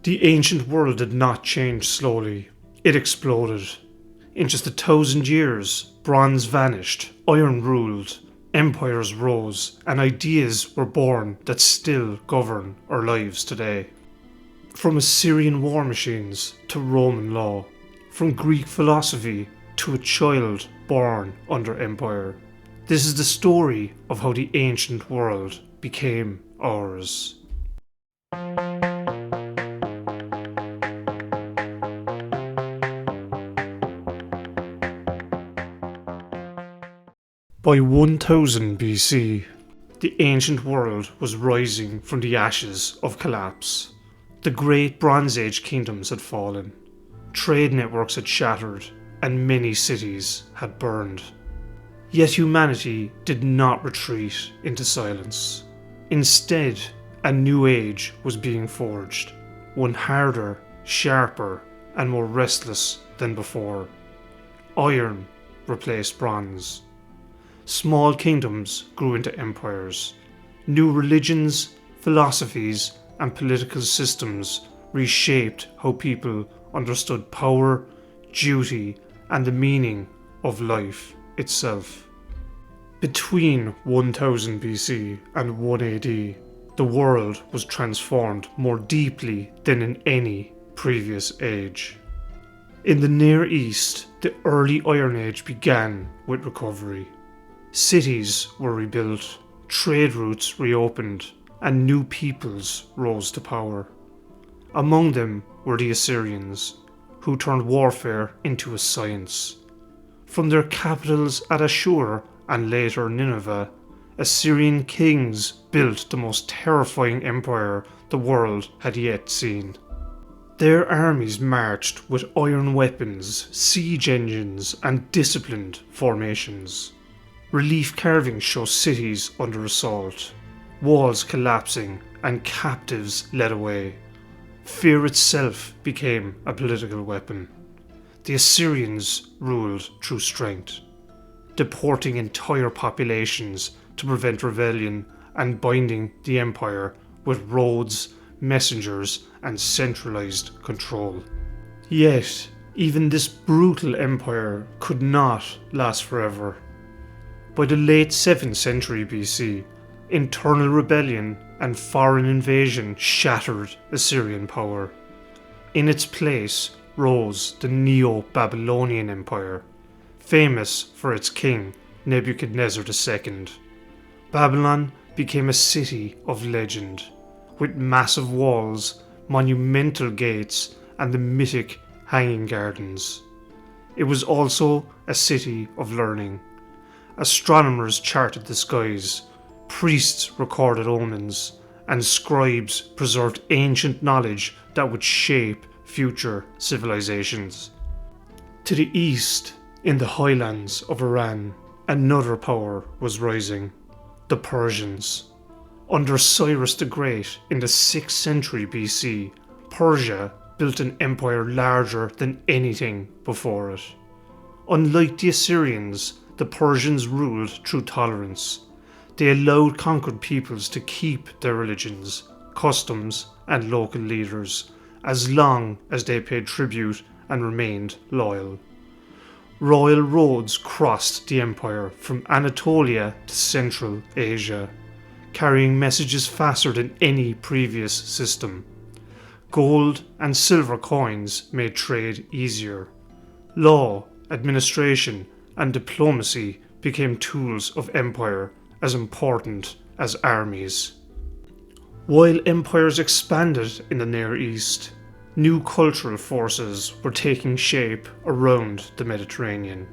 The ancient world did not change slowly, it exploded. In just 1,000 years, bronze vanished, iron ruled, empires rose, and ideas were born that still govern our lives today. From Assyrian war machines to Roman law, from Greek philosophy to a child born under empire. This is the story of how the ancient world became ours. By 1000 BC, the ancient world was rising from the ashes of collapse. The great Bronze Age kingdoms had fallen, trade networks had shattered, and many cities had burned. Yet humanity did not retreat into silence. Instead, a new age was being forged, one harder, sharper, and more restless than before. Iron replaced bronze. Small kingdoms grew into empires. New religions, philosophies, and political systems reshaped how people understood power, duty, and the meaning of life itself. Between 1000 BC and 1 AD, the world was transformed more deeply than in any previous age. In the Near East, the early Iron Age began with recovery. Cities were rebuilt, trade routes reopened, and new peoples rose to power. Among them were the Assyrians, who turned warfare into a science. From their capitals at Ashur and later Nineveh, Assyrian kings built the most terrifying empire the world had yet seen. Their armies marched with iron weapons, siege engines, and disciplined formations. Relief carvings show cities under assault, walls collapsing, and captives led away. Fear itself became a political weapon. The Assyrians ruled through strength, deporting entire populations to prevent rebellion and binding the empire with roads, messengers, and centralized control. Yet, even this brutal empire could not last forever. By the late 7th century BC, internal rebellion and foreign invasion shattered Assyrian power. In its place rose the Neo-Babylonian Empire, famous for its king Nebuchadnezzar II. Babylon became a city of legend, with massive walls, monumental gates, and the mythic Hanging Gardens. It was also a city of learning. Astronomers charted the skies, priests recorded omens, and scribes preserved ancient knowledge that would shape future civilizations. To the east, in the highlands of Iran, another power was rising, the Persians. Under Cyrus the Great in the 6th century BC, Persia built an empire larger than anything before it. Unlike the Assyrians, the Persians ruled through tolerance. They allowed conquered peoples to keep their religions, customs, and local leaders, as long as they paid tribute and remained loyal. Royal roads crossed the empire from Anatolia to Central Asia, carrying messages faster than any previous system. Gold and silver coins made trade easier. Law, administration, and diplomacy became tools of empire as important as armies. While empires expanded in the Near East, new cultural forces were taking shape around the Mediterranean.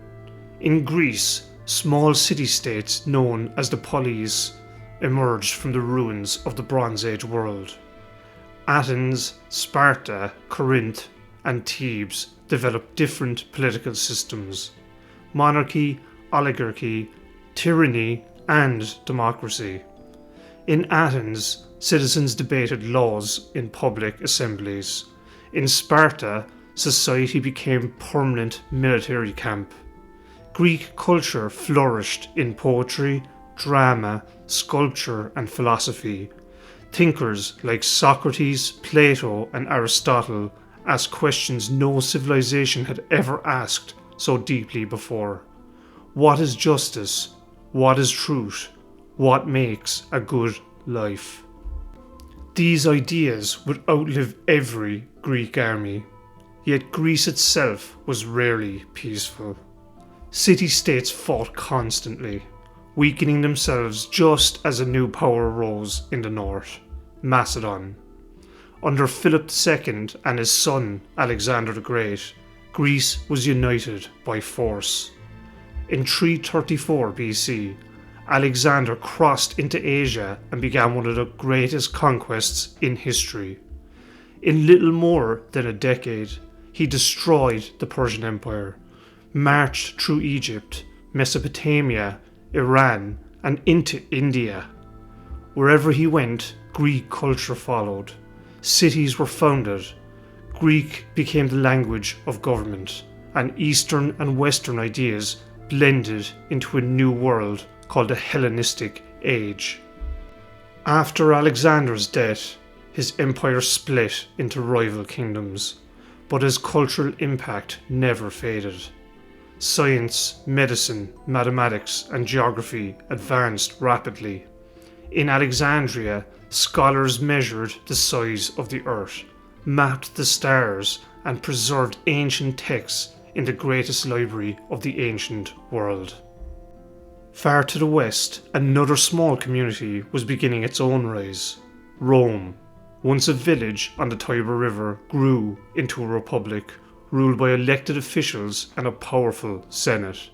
In Greece, small city-states known as the polis emerged from the ruins of the Bronze Age world. Athens, Sparta, Corinth, and Thebes developed different political systems: monarchy, oligarchy, tyranny, and democracy. In Athens, citizens debated laws in public assemblies. In Sparta, society became a permanent military camp. Greek culture flourished in poetry, drama, sculpture, and philosophy. Thinkers like Socrates, Plato, and Aristotle asked questions no civilization had ever asked so deeply before. What is justice? What is truth? What makes a good life? These ideas would outlive every Greek army, yet Greece itself was rarely peaceful. City-states fought constantly, weakening themselves just as a new power rose in the north, Macedon. Under Philip II and his son Alexander the Great, Greece was united by force. In 334 BC, Alexander crossed into Asia and began one of the greatest conquests in history. In little more than a decade, he destroyed the Persian Empire, marched through Egypt, Mesopotamia, Iran, and into India. Wherever he went, Greek culture followed. Cities were founded. Greek became the language of government, and Eastern and Western ideas blended into a new world called the Hellenistic Age. After Alexander's death, his empire split into rival kingdoms, but his cultural impact never faded. Science, medicine, mathematics, and geography advanced rapidly. In Alexandria, scholars measured the size of the earth, mapped the stars, and preserved ancient texts in the greatest library of the ancient world. Far to the west, another small community was beginning its own rise. Rome, once a village on the Tiber River, grew into a republic ruled by elected officials and a powerful senate.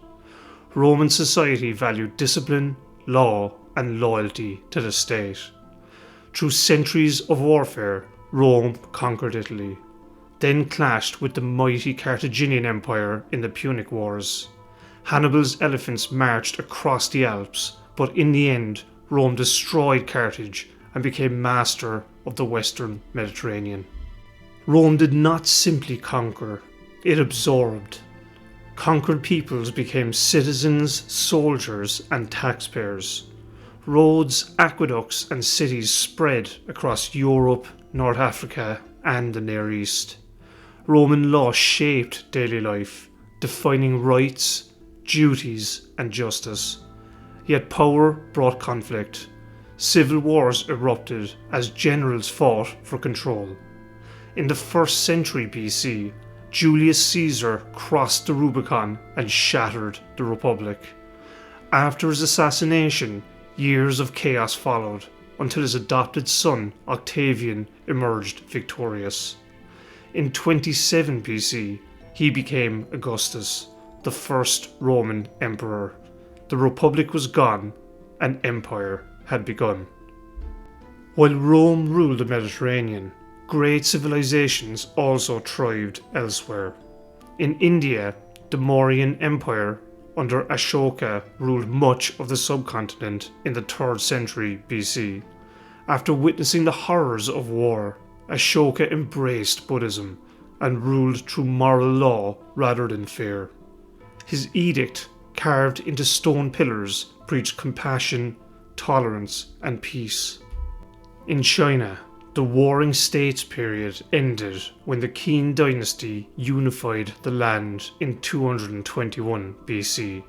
Roman society valued discipline, law, and loyalty to the state. Through centuries of warfare, Rome conquered Italy, then clashed with the mighty Carthaginian Empire in the Punic Wars. Hannibal's elephants marched across the Alps, but in the end, Rome destroyed Carthage and became master of the Western Mediterranean. Rome did not simply conquer, it absorbed. Conquered peoples became citizens, soldiers, and taxpayers. Roads, aqueducts, and cities spread across Europe, North Africa, and the Near East. Roman law shaped daily life, defining rights, duties, and justice. Yet power brought conflict. Civil wars erupted as generals fought for control. In the 1st century BC, Julius Caesar crossed the Rubicon and shattered the Republic. After his assassination, years of chaos followed, until his adopted son Octavian emerged victorious. In 27 BC, he became Augustus, the first Roman emperor. The Republic was gone, and empire had begun. While Rome ruled the Mediterranean, great civilizations also thrived elsewhere. In India, the Mauryan Empire under Ashoka ruled much of the subcontinent in the 3rd century BC. After witnessing the horrors of war, Ashoka embraced Buddhism and ruled through moral law rather than fear. His edict, carved into stone pillars, preached compassion, tolerance, and peace. In China, the Warring States period ended when the Qin dynasty unified the land in 221 BC.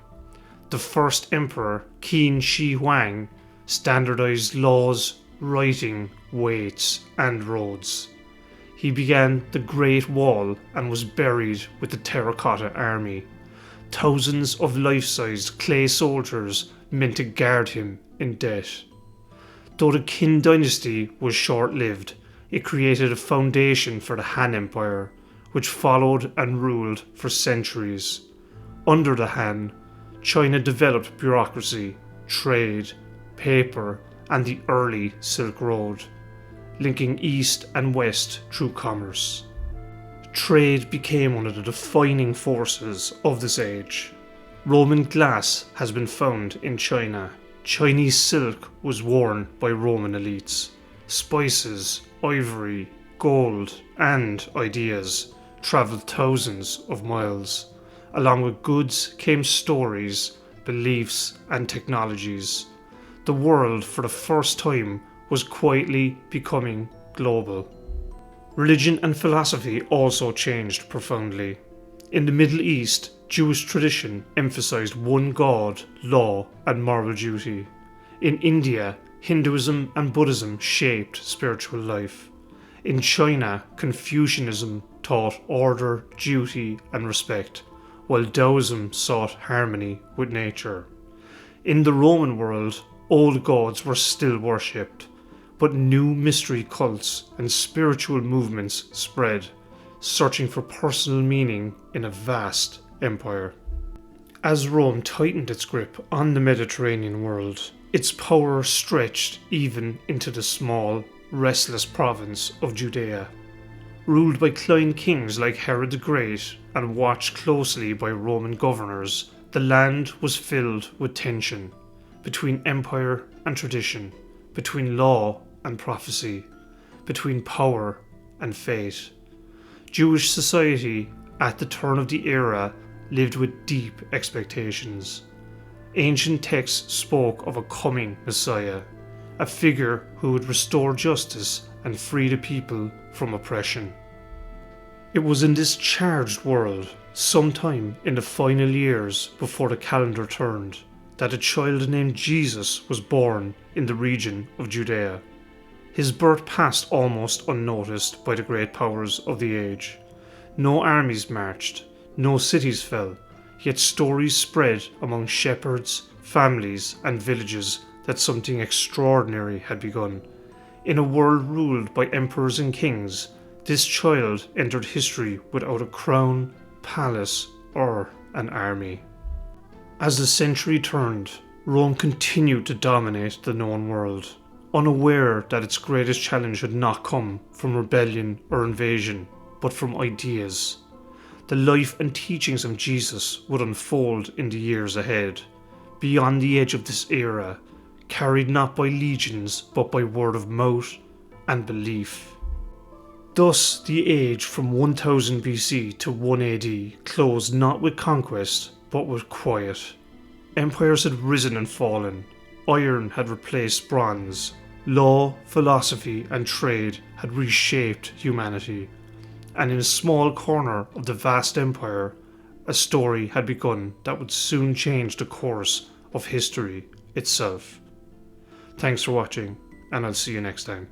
The first emperor, Qin Shi Huang, standardized laws, writing, weights, and roads. He began the Great Wall and was buried with the Terracotta Army. Thousands of life-sized clay soldiers meant to guard him in death. Though the Qin dynasty was short-lived, it created a foundation for the Han Empire, which followed and ruled for centuries. Under the Han, China developed bureaucracy, trade, paper, and the early Silk Road, linking East and West through commerce. Trade became one of the defining forces of this age. Roman glass has been found in China. Chinese silk was worn by Roman elites. Spices, ivory, gold, and ideas travelled thousands of miles. Along with goods came stories, beliefs, and technologies. The world, for the first time, was quietly becoming global. Religion and philosophy also changed profoundly. In the Middle East, Jewish tradition emphasized one God, law, and moral duty. In India, Hinduism and Buddhism shaped spiritual life. In China, Confucianism taught order, duty, and respect, while Taoism sought harmony with nature. In the Roman world, old gods were still worshipped, but new mystery cults and spiritual movements spread, searching for personal meaning in a vast empire. As Rome tightened its grip on the Mediterranean world, its power stretched even into the small, restless province of Judea. Ruled by client kings like Herod the Great and watched closely by Roman governors, the land was filled with tension between empire and tradition, between law and prophecy, between power and fate. Jewish society at the turn of the era lived with deep expectations. Ancient texts spoke of a coming Messiah, a figure who would restore justice and free the people from oppression. It was in this charged world, sometime in the final years before the calendar turned, that a child named Jesus was born in the region of Judea. His birth passed almost unnoticed by the great powers of the age. No armies marched, no cities fell, yet stories spread among shepherds, families, and villages that something extraordinary had begun. In a world ruled by emperors and kings, this child entered history without a crown, palace, or an army. As the century turned, Rome continued to dominate the known world, unaware that its greatest challenge had not come from rebellion or invasion, but from ideas. The life and teachings of Jesus would unfold in the years ahead, beyond the edge of this era, carried not by legions but by word of mouth and belief. Thus, the age from 1000 BC to 1 AD closed not with conquest but with quiet. Empires had risen and fallen, iron had replaced bronze, law, philosophy, and trade had reshaped humanity, and in a small corner of the vast empire, a story had begun that would soon change the course of history itself. Thanks for watching, and I'll see you next time.